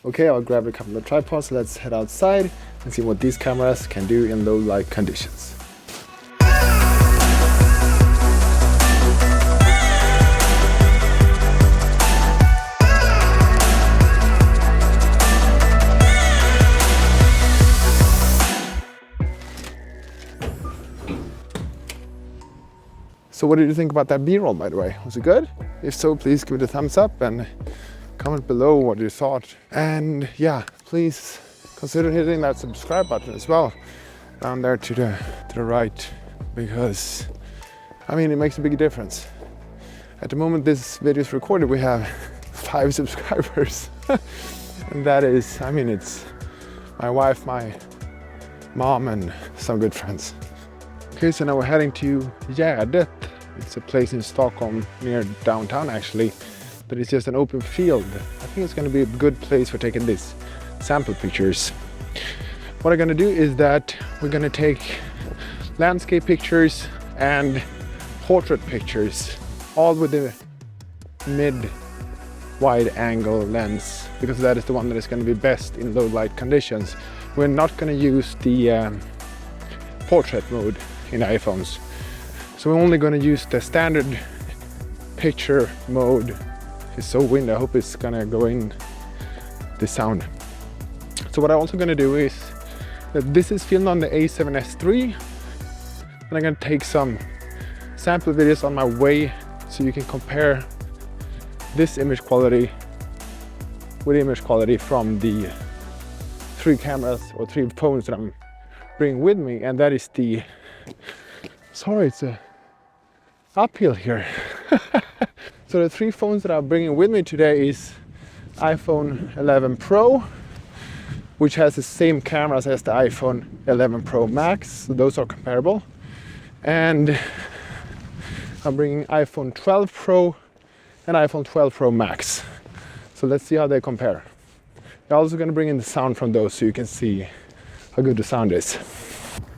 Okay, I'll grab a couple of tripods. Let's head outside and see what these cameras can do in low light conditions. So what did you think about that B-roll, by the way? Was it good? If so, please give it a thumbs up and comment below what you thought. And yeah, please consider hitting that subscribe button as well down there to the right, because I mean, it makes a big difference. At the moment this video is recorded, we have 5 subscribers. And that is, I mean, it's my wife, my mom, and some good friends. Okay, so now we're heading to Gärdet. It's a place in Stockholm near downtown actually, but it's just an open field. I think it's going to be a good place for taking these sample pictures. What I'm going to do is that we're going to take landscape pictures and portrait pictures, all with the mid-wide angle lens, because that is the one that is going to be best in low light conditions. We're not going to use the portrait mode in iPhones. So we're only going to use the standard picture mode. It's so windy, I hope it's going to go in the sound. So what I'm also going to do is that this is filmed on the A7S3, and I'm going to take some sample videos on my way so you can compare this image quality with image quality from the 3 cameras or 3 phones that I'm bringing with me, and that is the, sorry, it's a uphill here. So the 3 phones that I'm bringing with me today is iPhone 11 Pro, which has the same cameras as the iPhone 11 Pro Max, so those are comparable. And I'm bringing iPhone 12 Pro and iPhone 12 Pro Max. So let's see how they compare. I'm also going to bring in the sound from those so you can see how good the sound is.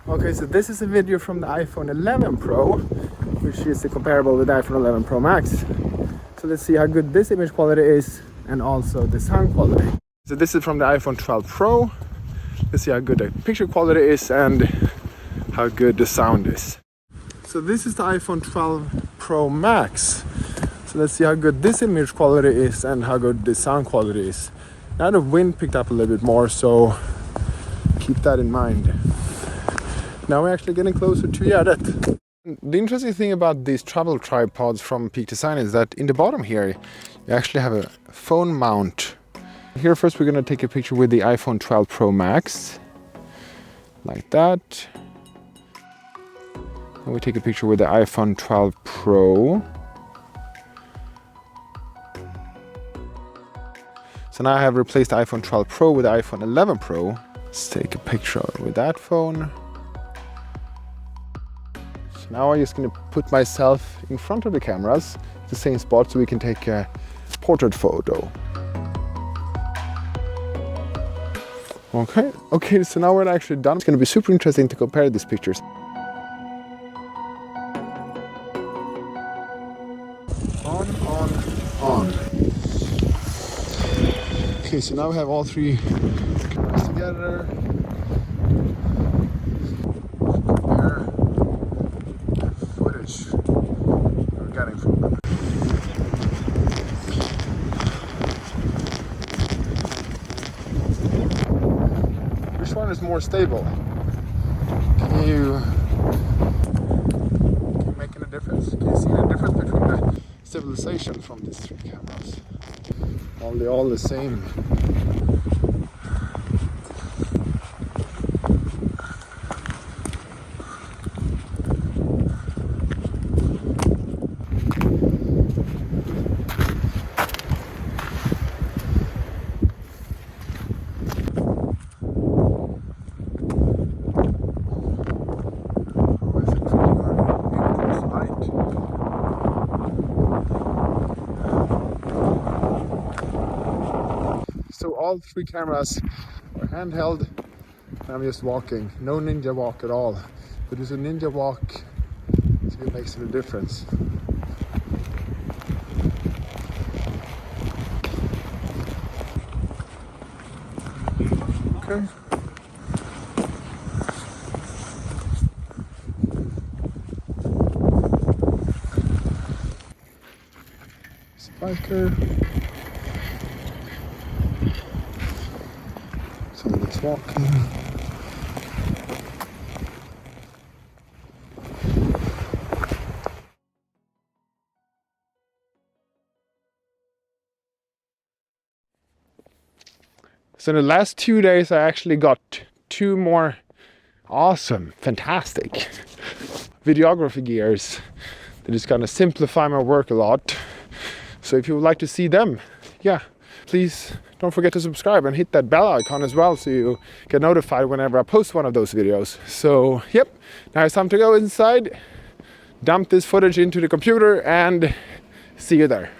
Okay, so this is a video from the iPhone 11 Pro, which is the comparable with iPhone 11 Pro Max. So let's see how good this image quality is and also the sound quality. So this is from the iPhone 12 Pro. Let's see how good the picture quality is and how good the sound is. So this is the iPhone 12 Pro Max. So let's see how good this image quality is and how good the sound quality is. Now the wind picked up a little bit more, so keep that in mind. Now we're actually getting closer to Gärdet. The interesting thing about these travel tripods from Peak Design is that in the bottom here you actually have a phone mount. Here first we're going to take a picture with the iPhone 12 Pro Max, like that. And we take a picture with the iPhone 12 Pro. So now I have replaced the iPhone 12 Pro with the iPhone 11 Pro. Let's take a picture with that phone. So now I'm just going to put myself in front of the cameras, the same spot, so we can take a portrait photo. Okay, so now we're actually done. It's going to be super interesting to compare these pictures. On. Okay, so now we have all 3 cameras together. Compare the footage we're getting from them. Which one is more stable? Can you making a difference? Can you see the difference between the stabilization from these 3 cameras? Are they all the same? So all 3 cameras are handheld, and I'm just walking. No ninja walk at all. But there's a ninja walk, so it makes a difference. Okay. Spiker. Someone's walking. So in the last 2 days I actually got 2 more awesome, fantastic videography gears that is gonna simplify my work a lot. So if you would like to see them, yeah, please don't forget to subscribe and hit that bell icon as well so you get notified whenever I post one of those videos. So yep, now it's time to go inside, dump this footage into the computer and see you there.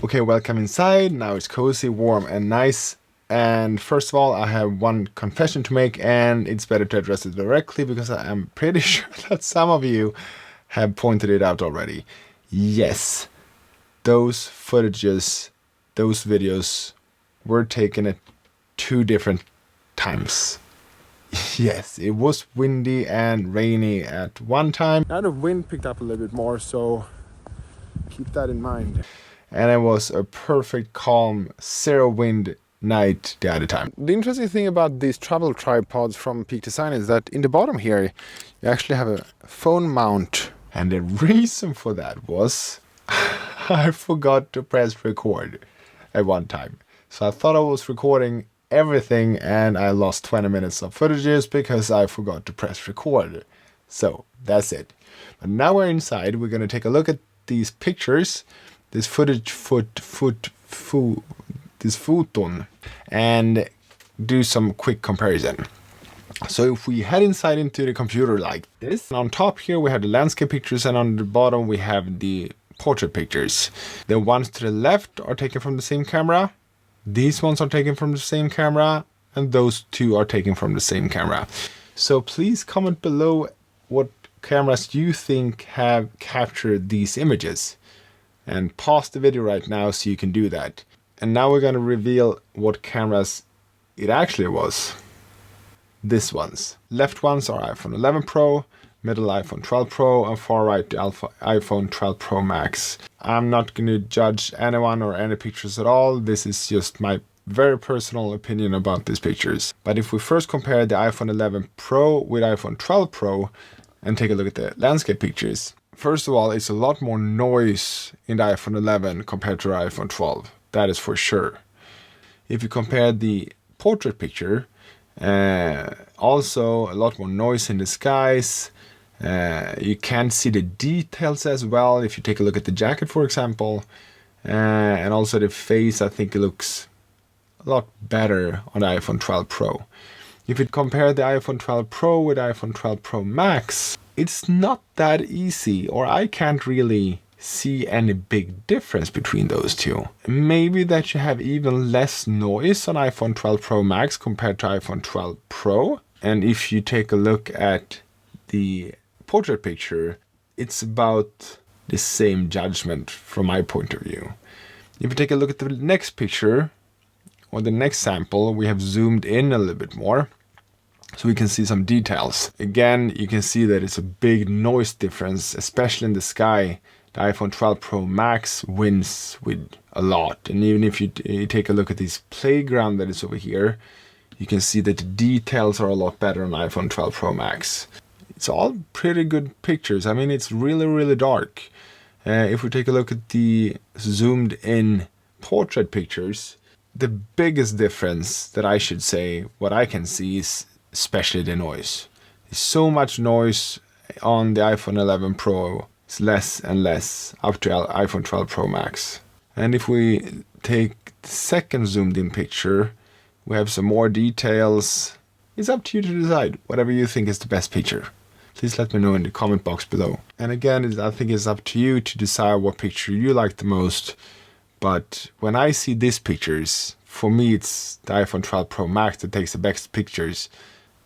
Okay, welcome inside. Now it's cozy, warm and nice. And first of all, I have one confession to make, and it's better to address it directly because I am pretty sure that some of you have pointed it out already. Yes, those footages, those videos were taken at 2 different times. Yes, it was windy and rainy at one time. Now the wind picked up a little bit more, so keep that in mind. And it was a perfect, calm, 0 wind night the other time. The interesting thing about these travel tripods from Peak Design is that in the bottom here, you actually have a phone mount. And the reason for that was I forgot to press record at one time. So I thought I was recording everything and I lost 20 minutes of footages because I forgot to press record. So that's it. But now we're inside, we're gonna take a look at these pictures, this footage, this photon, and do some quick comparison. So if we head inside into the computer like this, on top here we have the landscape pictures and on the bottom we have the portrait pictures. The ones to the left are taken from the same camera, these ones are taken from the same camera, and those 2 are taken from the same camera. So please comment below what cameras you think have captured these images. And pause the video right now so you can do that. And now we're going to reveal what cameras it actually was. These ones. Left ones are iPhone 11 Pro, middle iPhone 12 Pro, and far right the iPhone 12 Pro Max. I'm not going to judge anyone or any pictures at all. This is just my very personal opinion about these pictures. But if we first compare the iPhone 11 Pro with iPhone 12 Pro and take a look at the landscape pictures, first of all, it's a lot more noise in the iPhone 11 compared to the iPhone 12. That is for sure. If you compare the portrait picture, also a lot more noise in the skies. You can't see the details as well. If you take a look at the jacket, for example, and also the face, I think it looks a lot better on the iPhone 12 Pro. If you compare the iPhone 12 Pro with iPhone 12 Pro Max, it's not that easy, or I can't really see any big difference between those 2. Maybe that you have even less noise on iPhone 12 Pro Max compared to iPhone 12 Pro. And if you take a look at the portrait picture, it's about the same judgment from my point of view. If you take a look at the next picture, or the next sample, we have zoomed in a little bit more, so we can see some details. Again, you can see that it's a big noise difference, especially in the sky. The iPhone 12 Pro Max wins with a lot. And even if you take a look at this playground that is over here, you can see that the details are a lot better on iPhone 12 Pro Max. It's all pretty good pictures. I mean, it's really, really dark. If we take a look at the zoomed in portrait pictures, the biggest difference that I should say, what I can see, is especially the noise. There's so much noise on the iPhone 11 Pro. It's less and less up to iPhone 12 Pro Max. And if we take the second zoomed in picture, we have some more details. It's up to you to decide whatever you think is the best picture. Please let me know in the comment box below. And again, I think it's up to you to decide what picture you like the most. But when I see these pictures, for me it's the iPhone 12 Pro Max that takes the best pictures.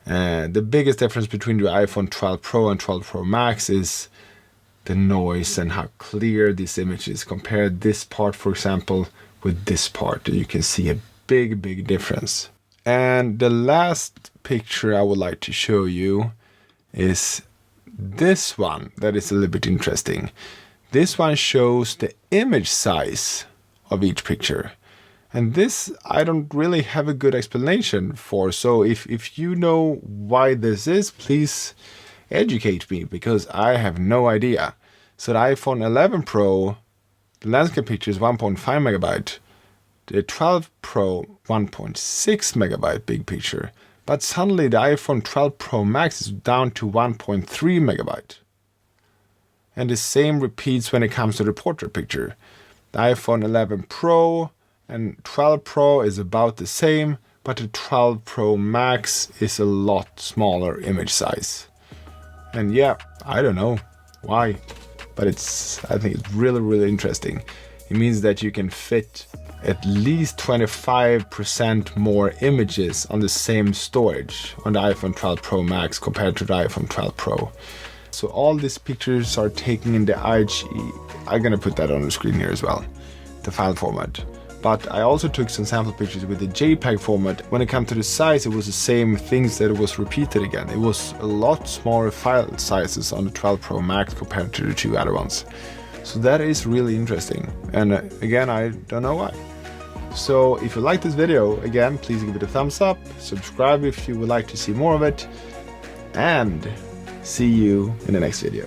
The biggest difference between the iPhone 12 Pro and 12 Pro Max is the noise and how clear this image is. Compare this part, for example, with this part, and you can see a big difference. And the last picture I would like to show you is this one that is a little bit interesting. This one shows the image size of each picture. And this I don't really have a good explanation for. So if you know why this is, please educate me, because I have no idea. So the iPhone 11 Pro, the landscape picture is 1.5 megabyte. The 12 Pro 1.6 megabyte big picture. But suddenly the iPhone 12 Pro Max is down to 1.3 megabyte. And the same repeats when it comes to the portrait picture. The iPhone 11 Pro and 12 Pro is about the same, but the 12 Pro Max is a lot smaller image size. And yeah, I don't know why, but I think it's really, really interesting. It means that you can fit at least 25% more images on the same storage on the iPhone 12 Pro Max compared to the iPhone 12 Pro. So all these pictures are taken in the IHE. I'm gonna put that on the screen here as well, the file format. But I also took some sample pictures with the JPEG format. When it comes to the size, it was the same things that it was repeated again. It was a lot smaller file sizes on the 12 Pro Max compared to the two other ones. So that is really interesting. And again, I don't know why. So if you like this video, again, please give it a thumbs up, subscribe if you would like to see more of it, and see you in the next video.